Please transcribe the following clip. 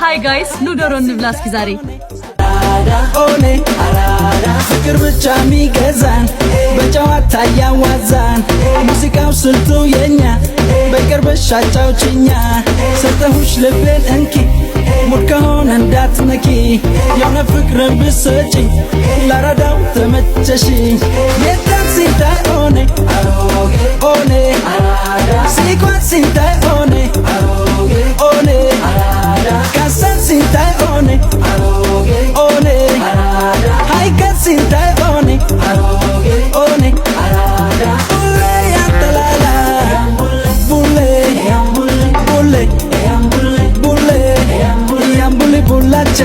ሃይ ጋይስ ኑ ዶሮ እንብላ እስኪ ዛሬ ኦኔ ፍቅር ብቻ ሚገዛን በጨዋታ ያዋዛን ሙዚቃው ስልቱ የኛ በቅርብ ሻጫውችኛ ሰጠሁሽ ልቤን እንኪ ሙድ ከሆነ እንዳትነኪ የሆነ ፍቅርን ብሰጪኝ ላራዳው ተመቸሽኝ የታን ሲታይ ኦኔ ኦኔ ሲኳን ሲታይ ኦኔ ኦኔ ካሳን ሲታይ ኦኔ ኦኔ ሃይከን ሲታይ ኦኔ ኦኔ ቡሌ ያንተላላ ቡሌ ቡሌ ቡሌ ቡሌ ያምቡሌ ቡላቻ